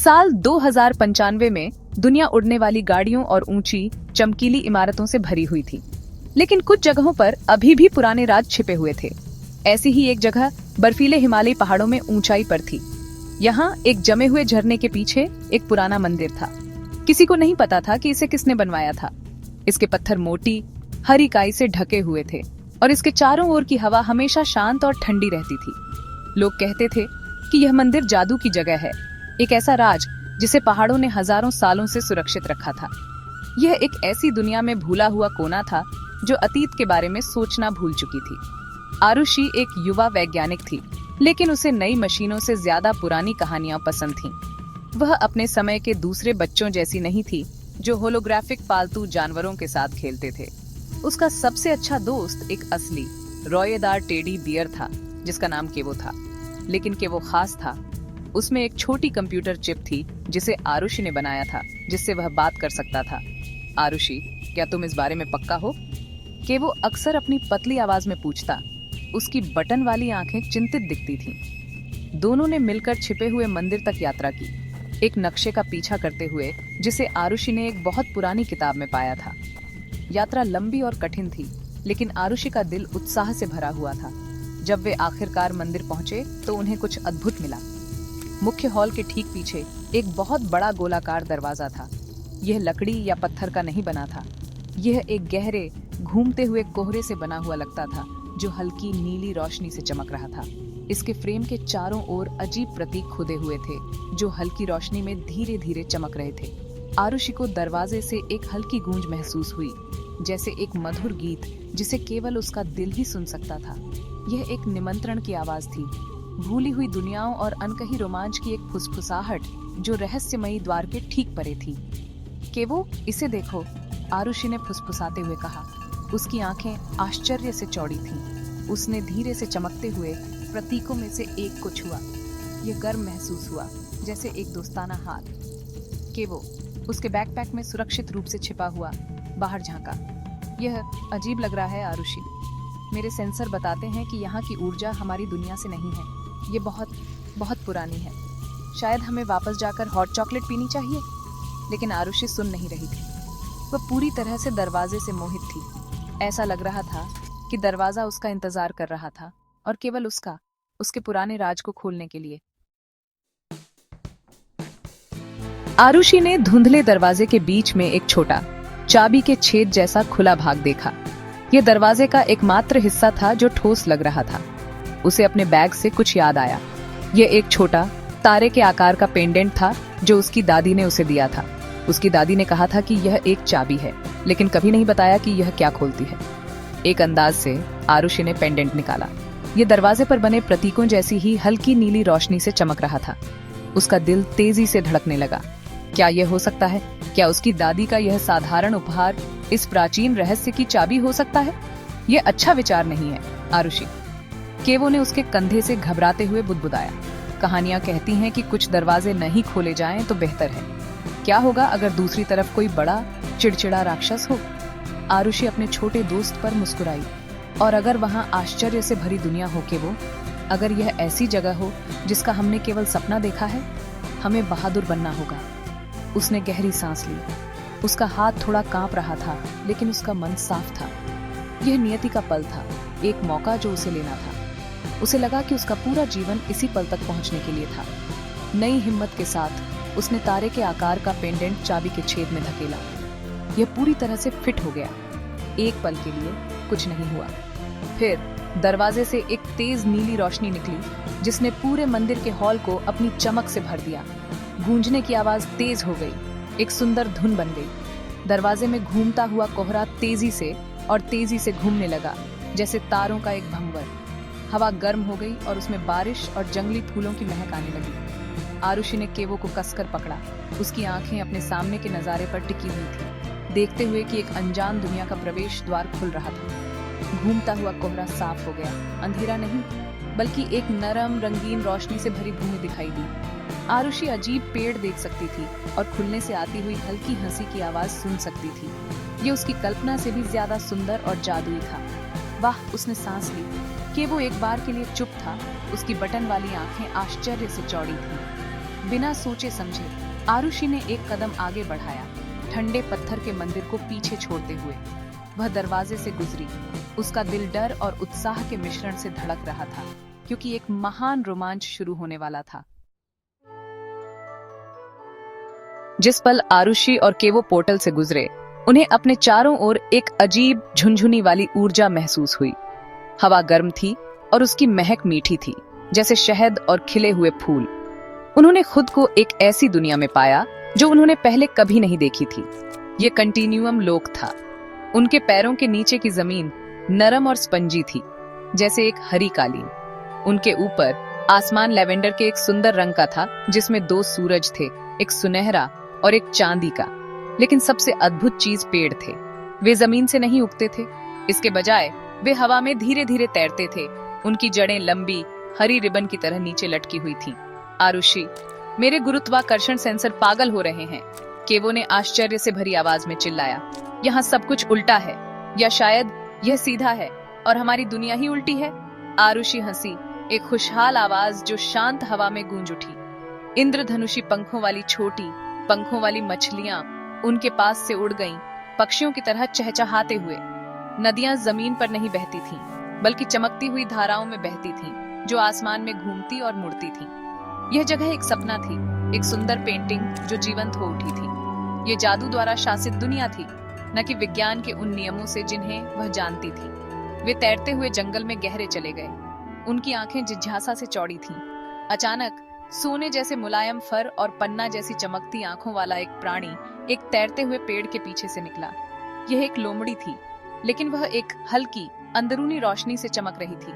साल 2095 में दुनिया उड़ने वाली गाड़ियों और ऊंची चमकीली इमारतों से भरी हुई थी, लेकिन कुछ जगहों पर अभी भी पुराने राज छिपे हुए थे। ऐसी ही एक जगह बर्फीले हिमालयी पहाड़ों में ऊंचाई पर थी। यहाँ एक जमे हुए झरने के पीछे एक पुराना मंदिर था। किसी को नहीं पता था कि इसे किसने बनवाया था। इसके पत्थर मोटी हरी काई से ढके हुए थे और इसके चारों ओर की हवा हमेशा शांत और ठंडी रहती थी। लोग कहते थे कि यह मंदिर जादू की जगह है, एक ऐसा राज जिसे पहाड़ों ने हजारों सालों से सुरक्षित रखा था। यह एक ऐसी दुनिया में भूला हुआ कोना था जो अतीत के बारे में सोचना भूल चुकी थी। आरुषि एक युवा वैज्ञानिक थी, लेकिन उसे नई मशीनों से ज्यादा पुरानी कहानियां पसंद थीं। वह अपने समय के दूसरे बच्चों जैसी नहीं थी जो होलोग्राफिक पालतू जानवरों के साथ खेलते थे। उसका सबसे अच्छा दोस्त एक असली रोएदार टेडी बियर था जिसका नाम केवो था। लेकिन केवो खास था। उसमें एक छोटी कंप्यूटर चिप थी जिसे आरुषि ने बनाया था, जिससे वह बात कर सकता था। आरुषि, क्या तुम इस बारे में पक्का हो? केवो अक्सर अपनी पतली आवाज में पूछता। उसकी बटन वाली आंखें चिंतित दिखती थीं। दोनों ने मिलकर छिपे हुए मंदिर तक यात्रा की, एक नक्शे का पीछा करते हुए जिसे आरुषि ने एक बहुत पुरानी किताब में पाया था। यात्रा लंबी और कठिन थी, लेकिन आरुषि का दिल उत्साह से भरा हुआ था। जब वे आखिरकार मंदिर पहुंचे तो उन्हें कुछ अद्भुत मिला। मुख्य हॉल के ठीक पीछे एक बहुत बड़ा गोलाकार दरवाजा था। यह लकड़ी या पत्थर का नहीं बना था। यह एक गहरे घूमते हुए कोहरे से बना हुआ लगता था जो हल्की नीली रोशनी से चमक रहा था। इसके फ्रेम के चारों ओर अजीब प्रतीक खुदे हुए थे जो हल्की रोशनी में धीरे धीरे चमक रहे थे। आरुषि को दरवाजे से एक हल्की गूंज महसूस हुई, जैसे एक मधुर गीत जिसे केवल उसका दिल ही सुन सकता था। यह एक निमंत्रण की आवाज थी, भूली हुई दुनियाओं और अनकही रोमांच की एक फुसफुसाहट जो रहस्यमयी द्वार के ठीक परे थी। केवो, इसे देखो, आरुषि ने फुसफुसाते हुए कहा। उसकी आंखें आश्चर्य से चौड़ी थीं। उसने धीरे से चमकते हुए प्रतीकों में से एक को छुआ। यह गर्म महसूस हुआ, जैसे एक दोस्ताना हाथ। केवो उसके बैकपैक में सुरक्षित रूप से छिपा हुआ बाहर झांका। यह अजीब लग रहा है आरुषि। मेरे सेंसर बताते हैं कि यहाँ की ऊर्जा हमारी दुनिया से नहीं है। ये बहुत बहुत पुरानी है। शायद हमें वापस जाकर हॉट चॉकलेट पीनी चाहिए। लेकिन आरुषि सुन नहीं रही थी। वह पूरी तरह से दरवाजे से मोहित थी। ऐसा लग रहा था कि दरवाजा उसका इंतजार कर रहा था और केवल उसके पुराने राज को खोलने के लिए। आरुषि ने धुंधले दरवाजे के बीच में एक छोटा चाबी के छेद जैसा खुला भाग देखा। यह दरवाजे का एकमात्र हिस्सा था जो ठोस लग रहा था। उसे अपने बैग से कुछ याद आया। यह एक छोटा तारे के आकार का पेंडेंट था जो उसकी दादी ने उसे दिया था। उसकी दादी ने कहा था कि यह एक चाबी है, लेकिन कभी नहीं बताया कि यह क्या खोलती है। एक अंदाज से आरुषि ने पेंडेंट निकाला। यह दरवाजे पर बने प्रतीकों जैसी ही हल्की नीली रोशनी से चमक रहा था। उसका दिल तेजी से धड़कने लगा। क्या यह हो सकता है? क्या उसकी दादी का यह साधारण उपहार इस प्राचीन रहस्य की चाबी हो सकता है? यह अच्छा विचार नहीं है, आरुषि। केवो ने उसके कंधे से घबराते हुए बुदबुदाया। कहानियां कहती हैं कि कुछ दरवाजे नहीं खोले जाएं तो बेहतर है। क्या होगा अगर दूसरी तरफ कोई बड़ा चिड़चिड़ा राक्षस हो? आरुषि अपने छोटे दोस्त पर मुस्कुराई। और अगर वहां आश्चर्य से भरी दुनिया हो केवो, अगर यह ऐसी जगह हो जिसका हमने केवल सपना देखा है, हमें बहादुर बनना होगा। उसने गहरी सांस ली। उसका हाथ थोड़ा कांप रहा था, लेकिन उसका मन साफ था। यह नियति का पल था, एक मौका जो उसे लेना था। उसे लगा कि उसका पूरा जीवन इसी पल तक पहुंचने के लिए था। नई हिम्मत के साथ उसने तारे के आकार का पेंडेंट चाबी के छेद में धकेला। यह पूरी तरह से फिट हो गया। एक पल के लिए कुछ नहीं हुआ। फिर दरवाजे से एक तेज नीली रोशनी निकली जिसने पूरे मंदिर के हॉल को अपनी चमक से भर दिया। गूंजने की आवाज तेज हो गई, एक सुंदर धुन बन गई। दरवाजे में घूमता हुआ कोहरा तेजी से घूमने लगा, जैसे तारों का एक भंवर। हवा गर्म हो गई और उसमें बारिश और जंगली फूलों की महक आने लगी। आरुषि ने केवो को कसकर पकड़ा। उसकी आंखें अपने सामने के नजारे पर टिकी हुई थी, देखते हुए कि एक अनजान दुनिया का प्रवेश द्वार खुल रहा था। घूमता हुआ कोहरा साफ हो गया। अंधेरा नहीं, बल्कि एक नरम रंगीन रोशनी से भरी भूमि दिखाई दी। आरुषि अजीब पेड़ देख सकती थी और खुलने से आती हुई हल्की हंसी की आवाज सुन सकती थी। ये उसकी कल्पना से भी ज्यादा सुंदर और जादुई था। वाह, उसने सांस ली। केवो एक बार के लिए चुप था। उसकी बटन वाली आंखें आश्चर्य से चौड़ी थीं। बिना सोचे समझे आरुषि ने एक कदम आगे बढ़ाया, ठंडे पत्थर के मंदिर को पीछे छोड़ते हुए। वह दरवाजे से गुजरी। उसका दिल डर और उत्साह के मिश्रण से धड़क रहा था, क्योंकि एक महान रोमांच शुरू होने वाला था। जिस पल आरुषि और केवो पोर्टल से गुजरे, उन्हें अपने चारों ओर एक अजीब झुनझुनी वाली ऊर्जा महसूस हुई। हवा गर्म थी और उसकी महक मीठी थी, जैसे शहद और खिले हुए फूल। उन्होंने खुद को एक ऐसी दुनिया में पाया जो उन्होंने पहले कभी नहीं देखी थी। ये कंटिन्यूअम लोक था। उनके पैरों के नीचे की जमीन नरम और स्पंजी थी, जैसे एक हरी कालीन। उनके ऊपर आसमान लेवेंडर के एक सुंदर रंग का था, जिसमें 2 सूरज थे, एक सुनहरा और एक चांदी का। लेकिन सबसे अद्भुत चीज पेड़ थे। वे जमीन से नहीं उगते थे, इसके बजाय वे हवा में धीरे धीरे तैरते थे। उनकी जड़ें लंबी हरी रिबन की तरह नीचे लटकी हुई थीं। आरुषि, मेरे गुरुत्वाकर्षण सेंसर पागल हो रहे हैं, केवो ने आश्चर्य से भरी आवाज में चिल्लाया। यहाँ सब कुछ उल्टा है, या शायद यह सीधा है और हमारी दुनिया ही उल्टी है। आरुषि हंसी, एक खुशहाल आवाज जो शांत हवा में गूंज उठी। इंद्रधनुषी पंखों वाली छोटी पंखों वाली मछलियां उनके पास से उड़ गईं, पक्षियों की तरह चहचहाते हुए। नदियां जमीन पर नहीं बहती थीं, बल्कि चमकती हुई धाराओं में बहती थीं, जो आसमान में घूमती और मुड़ती थीं। यह जगह एक सपना थी, एक सुंदर पेंटिंग जो जीवंत हो उठी थी। ये जादू द्वारा शासित दुनिया थी, न कि विज्ञान के उन नियमों से जिन्हें वह जानती थी। वे तैरते हुए जंगल में गहरे चले गए। उनकी आंखें जिज्ञासा से चौड़ी थीं। अचानक सोने जैसे मुलायम फर और पन्ना जैसी चमकती आंखों वाला एक प्राणी एक तैरते हुए पेड़ के पीछे से निकला। यह एक लोमड़ी थी, लेकिन वह एक हल्की अंदरूनी रोशनी से चमक रही थी।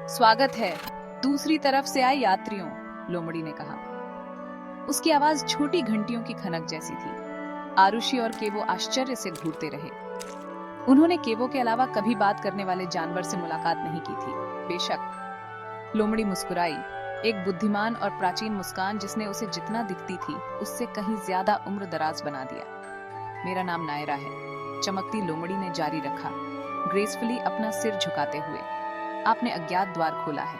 स्वागत है दूसरी तरफ से आए यात्रियों, लोमड़ी ने कहा। उसकी आवाज छोटी घंटियों की खनक जैसी थी। आरुषि और केवो आश्चर्य से घूरते रहे। उन्होंने केवो के अलावा कभी बात करने वाले जानवर से मुलाकात नहीं की थी। बेशक, लोमड़ी मुस्कुराई, एक बुद्धिमान और प्राचीन मुस्कान जिसने उसे जितना दिखती थी उससे कहीं ज्यादा उम्र दराज बना दिया। मेरा नाम नायरा है, चमकती लोमड़ी ने जारी रखा, ग्रेसफुली अपना सिर झुकाते हुए। आपने अज्ञात द्वार खोला है।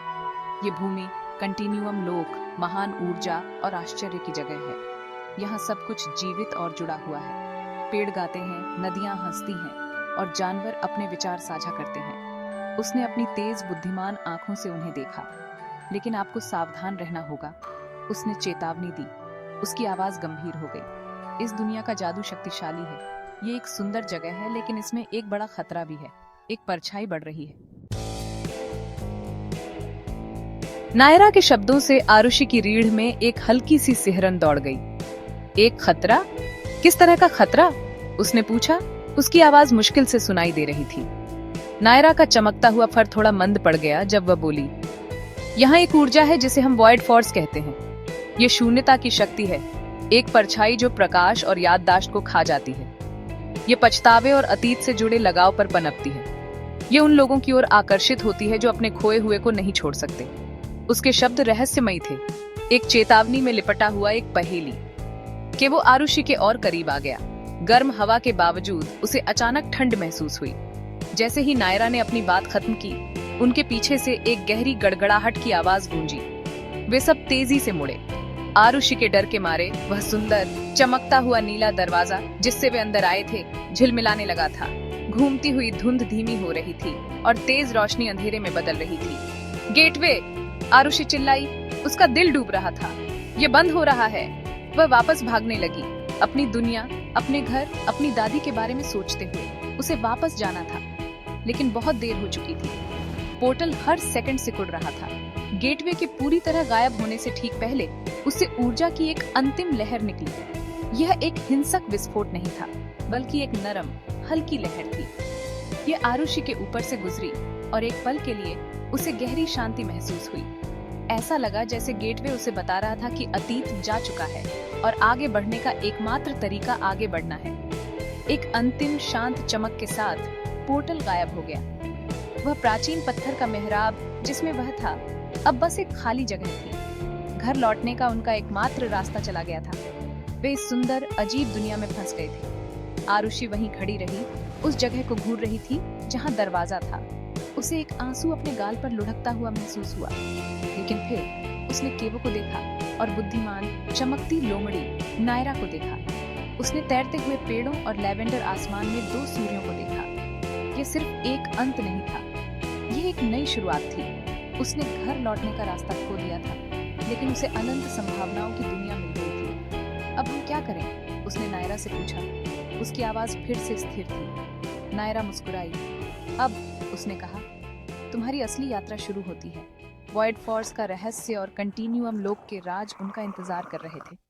ये भूमि कंटिन्यूअम लोक, महान ऊर्जा और आश्चर्य की जगह है। यहाँ सब कुछ जीवित और जुड़ा हुआ है। पेड़ गाते हैं, नदियां हंसती हैं और जानवर अपने विचार साझा करते हैं। उसने अपनी तेज बुद्धिमान आंखों से उन्हें देखा। लेकिन आपको सावधान रहना होगा, उसने चेतावनी दी। उसकी आवाज गंभीर हो गई। इस दुनिया का जादू शक्तिशाली है। ये एक सुंदर जगह है, लेकिन इसमें एक बड़ा खतरा भी है। एक परछाई बढ़ रही है। नायरा के शब्दों से आरुषि की रीढ़ में एक हल्की सी सिहरन दौड़ गई। एक खतरा? किस तरह का खतरा? उसने पूछा। उसकी आवाज मुश्किल से सुनाई दे रही थी। नायरा का चमकता हुआ फर थोड़ा मंद पड़ गया जब वह बोली, यहाँ एक ऊर्जा है जिसे हम वॉइड फोर्स कहते हैं। ये शून्यता की शक्ति है, एक परछाई जो प्रकाश और याददाश्त को खा जाती है। ये पछतावे और अतीत से जुड़े लगाव पर पनपती है। ये उन लोगों की ओर आकर्षित होती है जो अपने खोए हुए को नहीं छोड़ सकते। उसके शब्द रहस्यमयी थे, एक चेतावनी में लिपटा हुआ एक पहेली। कि वो आरुषि के और करीब आ गया। गर्म हवा के बावजूद उसे अचानक ठंड महसूस हुई। जैसे ही नायरा ने अपनी बात खत्म की, उनके पीछे से एक गहरी गड़गड़ाहट की आवाज गूंजी। वे सब तेजी से मुड़े। आरुषि के डर के मारे वह सुंदर चमकता हुआ नीला दरवाजा जिससे वे अंदर आए थे झिलमिलाने लगा था। घूमती हुई धुंध धीमी हो रही थी और तेज रोशनी अंधेरे में बदल रही थी। गेटवे! आरुषि चिल्लाई। उसका दिल डूब रहा था। ये बंद हो रहा है। वह वापस भागने लगी, अपनी दुनिया, अपने घर, अपनी दादी के बारे में सोचते हुए। उसे वापस जाना था, लेकिन बहुत देर हो चुकी थी। पोर्टल हर सेकंड सिकुड़ रहा था। गेटवे के पूरी तरह गायब होने से ठीक पहले उससे ऊर्जा की एक अंतिम लहर निकली। यह एक हिंसक विस्फोट नहीं था, बल्कि एक नरम, हल्की लहर थी। यह आरुषि के ऊपर से गुजरी और एक पल के लिए उसे गहरी शांति महसूस हुई। ऐसा लगा जैसे गेटवे उसे बता रहा था कि अतीत जा चुका है और आगे बढ़ने का एकमात्र तरीका आगे बढ़ना है। एक अंतिम शांत चमक के साथ पोर्टल गायब हो गया। वह प्राचीन पत्थर का मेहराब जिसमें वह था, अब बस एक खाली जगह थी। घर लौटने का उनका एकमात्र रास्ता चला गया था। वे इस सुंदर अजीब दुनिया में फंस गए थे। आरुषि वहीं खड़ी रही, उस जगह को घूर रही थी जहां दरवाजा था। उसे एक आंसू अपने गाल पर लुढ़कता हुआ महसूस हुआ, लेकिन फिर उसने केवो को देखा। और बुद्धिमान चमकती लोमड़ी नायरा को देखा। उसने तैरते हुए पेड़ों और लैवेंडर आसमान में 2 सूर्यों को देखा। यह सिर्फ एक अंत नहीं था, यह एक नई शुरुआत थी। उसने घर लौटने का रास्ता खो दिया था, लेकिन उसे अनंत संभावनाओं की दुनिया मिल गई थी। अब हम क्या करें? उसने नायरा से पूछा। उसकी आवाज फिर से स्थिर थी। नायरा मुस्कुराई। अब, उसने कहा, तुम्हारी असली यात्रा शुरू होती है। वॉइड फोर्स का रहस्य और कंटिन्यूअम लोक के राज उनका इंतजार कर रहे थे।